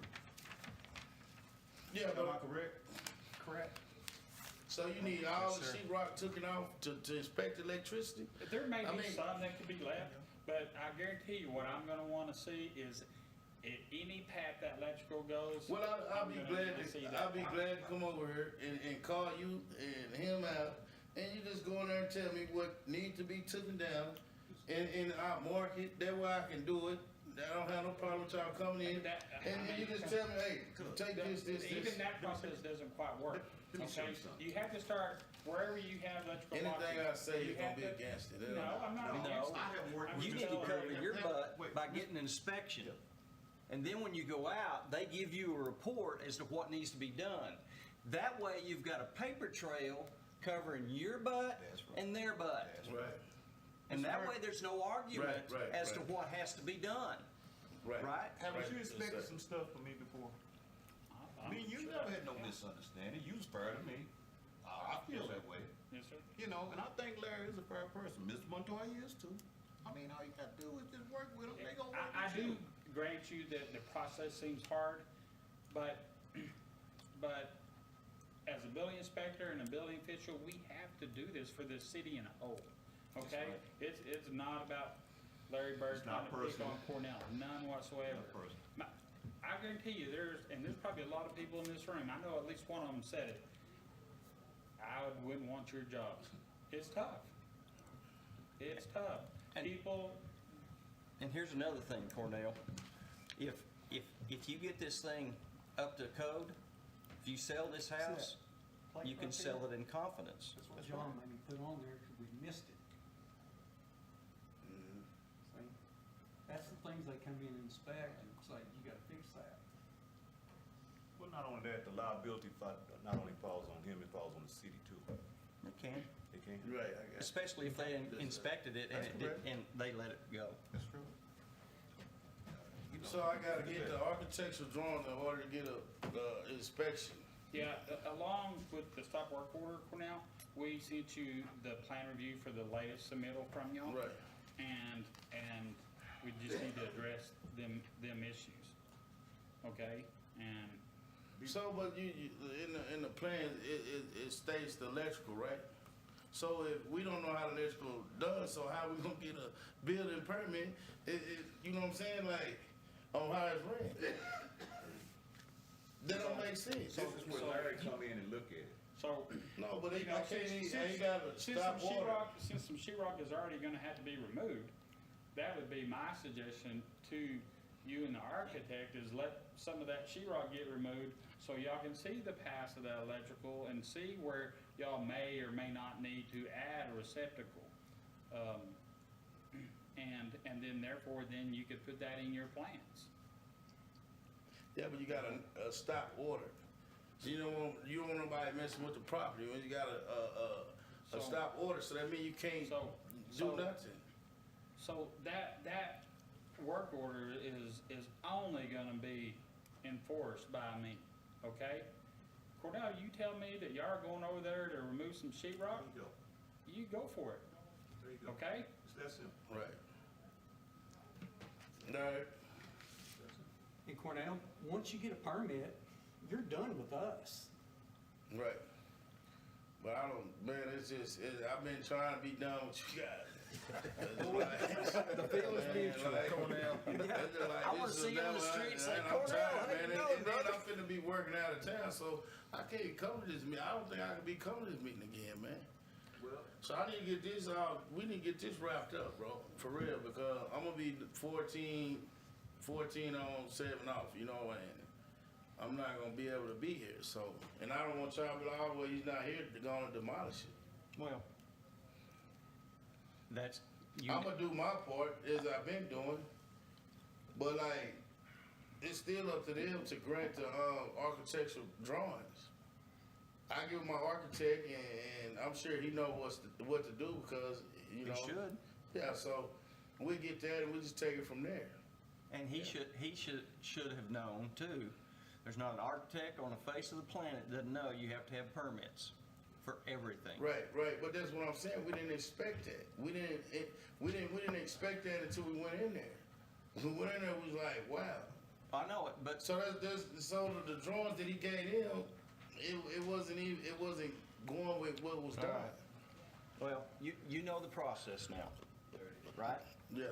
Yeah, Am I but, correct? Correct. so you need all the Yes, sir. sheetrock taken off to inspect electricity? There may I be mean- some that could be left, but I guarantee you, what I'm gonna wanna see is at any path that electrical goes. Well, I'll I'm be gonna glad wanna see to, that I'll be pipe. glad to come over here and call you and him out, and you just go in there and tell me what needs to be taken down, and I'll mark it, that way I can do it. I don't have no problem with y'all coming in, and you just tell me, hey, take this. Even that process doesn't quite work, Let me show okay? you something. You have to start wherever you have electrical boxes. Anything I say, you you're gonna have be to- against it. No, I'm not No, against it. I have worked I'm with You just need to telling cover you. your butt Wait, by getting an inspection. And then when you go out, they give you a report as to what needs to be done. That way, you've got a paper trail covering your butt That's right. and their butt. Right, And that way, there's no argument Right, as to right. what has to be done, right. right? Haven't Right, you yes, expected sir. some stuff from me before? I'm Me and you sure. never had no misunderstanding. You was fair to me. I feel that way. Yes, sir. You know, and I think Larry is a fair person. Mr. Montoya is too. I mean, all you gotta do is just work with them. They gonna work I with do you. grant you that the process seems hard, but as a building inspector and a building official, we have to do this for the city in a whole, okay? right. It's not about Larry Bird It's trying not to pick personal. on Cornell, none whatsoever. Not personal. I guarantee you, there's probably a lot of people in this room, I know at least one of them said it. I wouldn't want your job. It's tough. It's tough. And- People, And here's another thing, Cornell. If you get this thing up to code, if you sell this house, you can sell it in confidence. That's what John made me put on there, because we missed it. Mhm. See? That's the things they come in and inspect and say, you gotta fix that. Well, not only that, the liability not only falls on him, it falls on the city too. It can, They can't. Right, I got especially if they inspected it and That's it did, correct. and they let it go. That's true. So I gotta get the architectural drawing in order to get a inspection. yeah, along with the stop work order, Cornell, we sent you the plan review for the latest submittal from y'all. Right. And we just need to address them issues, okay? And So, but you in the plan, it states the electrical, right? So if we don't know how the electrical does, so how we gonna get a building permit? You know what I'm saying, like, on how it's ran? That don't make sense. This is where Larry come in and look at it. so, No, but you know, ain't got to since stop some water. since some sheetrock is already gonna have to be removed, that would be my suggestion to you and the architect, is let some of that sheetrock get removed so y'all can see the paths of that electrical and see where y'all may or may not need to add a receptacle. And then therefore, then you could put that in your plans. Yeah, but you got a stop order. So you don't want nobody messing with the property when you got a So- stop order. So that means you can't So- do so- nothing. So that work order is only gonna be enforced by me, okay? Cordell, you tell me that y'all are going over there to remove some sheetrock, There you go. you go for it, There you go. okay? It's that simple. Right. Right. And Cornell, once you get a permit, you're done with us. Right. But I don't, man, I've been trying to be done with you guys. The feeling's mutual, Cornell. I wanna see you in the streets like, "Cornell, how you doing, And then brother?" I'm finna be working out of town, so I can't come to this meeting. I don't think I can be coming to this meeting again, man. Well, So I need to get this, we need to get this wrapped up, bro, for real, because I'm gonna be 14 on, 7 off, you know, and I'm not gonna be able to be here, so, and I don't want y'all to be like, oh, well, he's not here, they're gonna demolish it. Well, that's, you, I'm gonna do my part as I've been doing, but like, it's still up to them to grant the, architectural drawings. I give my architect and I'm sure he know what to do because, you he know. should. Yeah, so we get that and we just take it from there. And he should have known too. There's not an architect on the face of the planet that doesn't know you have to have permits for everything. Right, but that's what I'm saying. We didn't expect that. We didn't expect that until we went in there. We went in there, we was like, wow. I know it, but So so the drawings that he gave him, it wasn't going with what was done. All right. well, you know the process now, right? Yeah.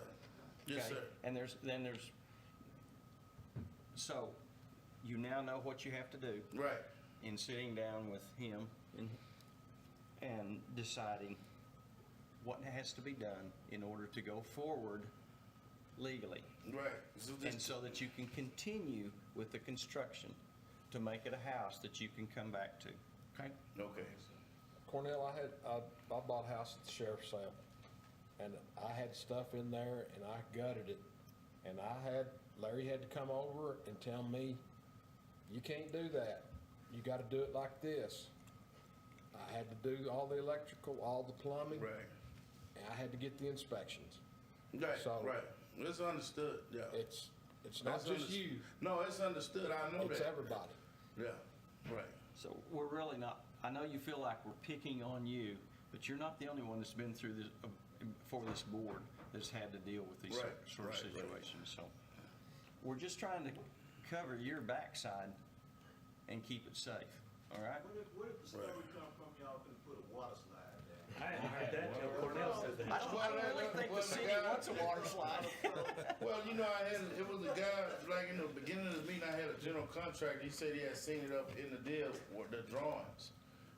Yes, Okay? sir. And so you now know what you have to do Right. in sitting down with him and deciding what has to be done in order to go forward legally. Right. So And so that you can continue with the construction to make it a house that you can come back to. Okay? okay. Cornell, I bought a house at the sheriff's sale, and I had stuff in there, and I gutted it. And Larry had to come over and tell me, you can't do that. You gotta do it like this. I had to do all the electrical, all the plumbing. Right. And I had to get the inspections. Right. So- right. It's understood. Yeah. It's not That's just understood. you, No, it's understood. I know it's that. everybody. Yeah. Right. So we're really not, I know you feel like we're picking on you, but you're not the only one that's been through this, for this board that's had to deal with these Right, sort of right, right. situations. So we're just trying to cover your backside and keep it safe, all right? What if the story come from y'all gonna put a water slide down? I hadn't heard that till Cornell said I that. don't really think the city wants a water slide. Well, you know, it was a guy, like in the beginning of the meeting, I had a general contractor, he said he had seen it up in the deal, or the drawings.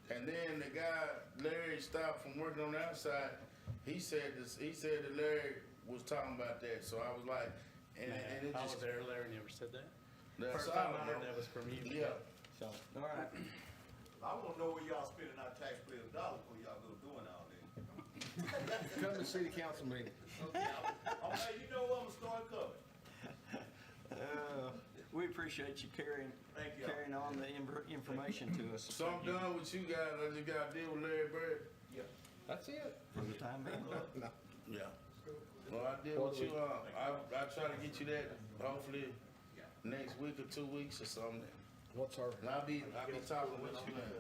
And then the guy, Larry, stopped from working on the outside, he said that Larry was talking about that, so I was like, and it I was just. there, Larry never said that. That's First all time I heard know. that was from you. Yeah, So, all right. I wanna know where y'all spending our taxpayers' dollars before y'all go doing all that. Come to city council meeting. Okay, you know what, I'm gonna start coming. We appreciate you carrying Thank you. carrying on the information to us. so I'm done with you guys, I just gotta deal with Larry Bird. That's it. For the time being. Yeah. Well, I deal with you, I try to get you that, hopefully, next week or 2 weeks or something. What's our, And I'll be talking with you then.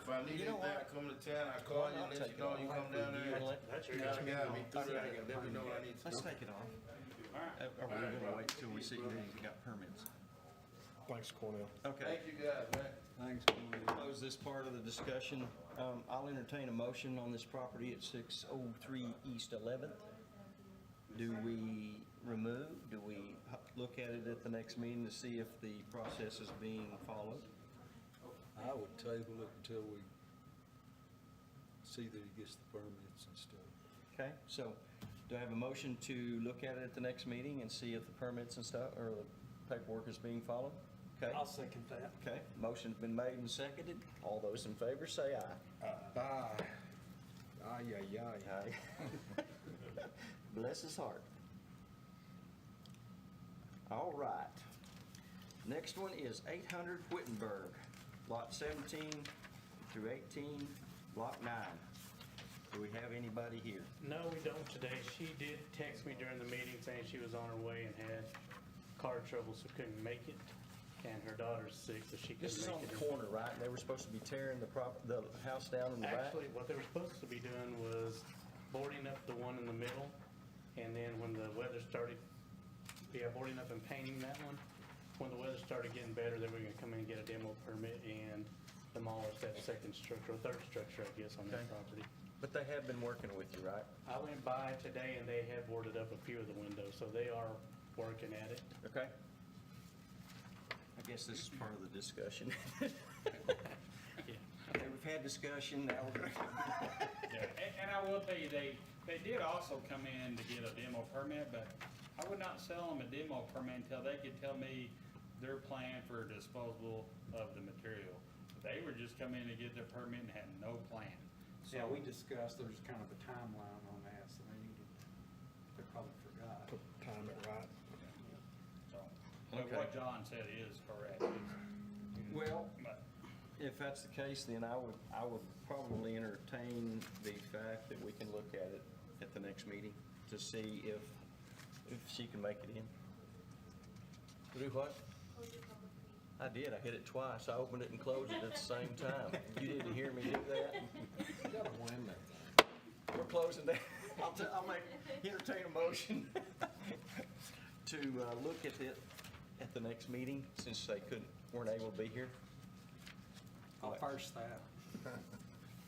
If I need You know anything, what? I come to town, I call you, I'll let take you know, it you off. come down there. That's your You gotta guy. guide me through that, and let me know what I need to Let's do. take it off. Are we gonna wait till we see who got permits? thanks, Cornell. Okay. Thank you guys, man. Close this part of the discussion. I'll entertain a motion on this property at 603 East 11th. Do we remove, do we look at it at the next meeting to see if the process is being followed? I would table it until we see that he gets the permits and stuff. Okay, so do I have a motion to look at it at the next meeting and see if the permits and stuff, or the paperwork is being followed? Okay, I'll second that. okay, motion's been made and seconded. All those in favor say aye. Aye. Aye, aye, aye. Aye. Bless his heart. All right. Next one is 800 Wittenberg, lot 17 through 18, block 9. Do we have anybody here? No, we don't today. She did text me during the meeting saying she was on her way and had car trouble, so couldn't make it. And her daughter's sick, so she This is couldn't on make the it. corner, right? They were supposed to be tearing the house down in the back? Actually, what they were supposed to be doing was boarding up the one in the middle, and then when the weather started, boarding up and painting that one. When the weather started getting better, they were gonna come in and get a demo permit and demolish that second structure, or third structure, I guess, on that Okay. property. But they have been working with you, right? I went by today and they had boarded up a few of the windows, so they are working at it. Okay. I guess this is part of the discussion. Yeah. Okay, we've had discussion, now we're gonna. Yeah, and I will tell you, they did also come in to get a demo permit, but I would not sell them a demo permit until they could tell me their plan for disposal of the material. They were just coming in to get their permit and had no plan. Yeah, we discussed, there's kind of a timeline on that, so they need probably forgot. Time it right. So, but Okay. what John said is correct. Well, But if that's the case, then I would probably entertain the fact that we can look at it at the next meeting to see if she can make it in. Do what? Close your public meeting. I did. I hit it twice. I opened it and closed it at the same time. You didn't hear me do that? You gotta win that thing. We're closing that. I'll entertain a motion to look at it at the next meeting, since they weren't able to be here. I'll first that.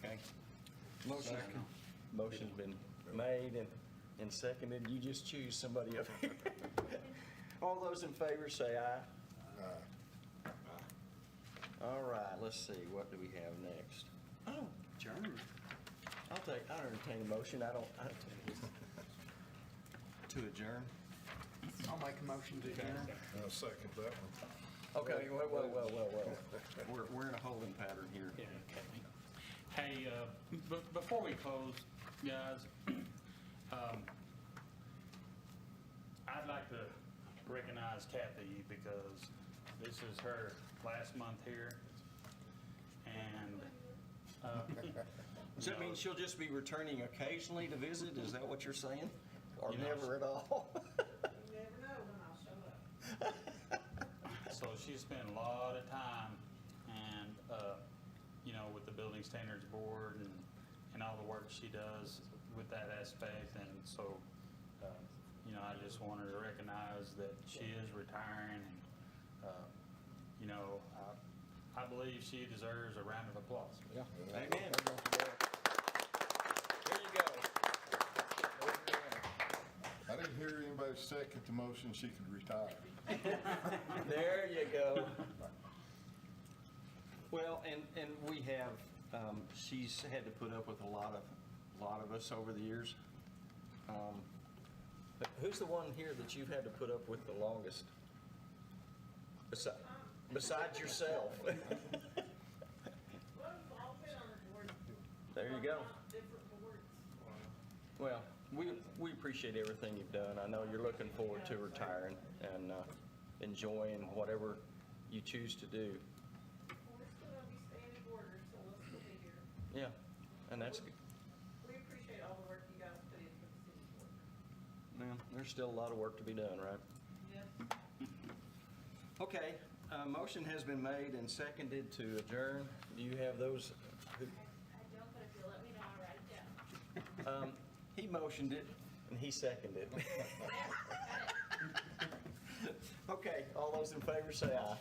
Okay. Motion's been made and seconded. You just choose somebody up here. All those in favor say aye. All right, let's see, what do we have next? Oh, Adjourn. I'll entertain a motion. I don't to adjourn. I'll make a motion to adjourn. I'll second that one. Okay, well. We're in a holding pattern here. Yeah, okay. Hey, before we close, guys, I'd like to recognize Kathy because this is her last month here. And, Does that mean she'll just be returning occasionally to visit? Is that what you're saying? Or You know, never at all? You never know when I'll show up. so she spent a lot of time and, with the Building Standards Board and all the work she does with that aspect. And so, I just wanted to recognize that she is retiring and, I believe she deserves a round of applause. Yeah. Amen. There you go. I didn't hear anybody second the motion she could retire. There you go. Well, and we have, she's had to put up with a lot of us over the years. But who's the one here that you've had to put up with the longest? Besides yourself? Well, we've all been on the board. There you go. Different boards. Well, we appreciate everything you've done. I know you're looking forward to retiring and enjoying whatever you choose to do. We're still gonna be staying in Borger, so we'll still be here. Yeah, and that's good. We appreciate all the work you guys put in for the city board. Well, there's still a lot of work to be done, right? Yes. Okay, motion has been made and seconded to adjourn. Do you have those? I don't, but if you'll let me know, I'll write it down. He motioned it and he seconded it. Okay, all those in favor say aye.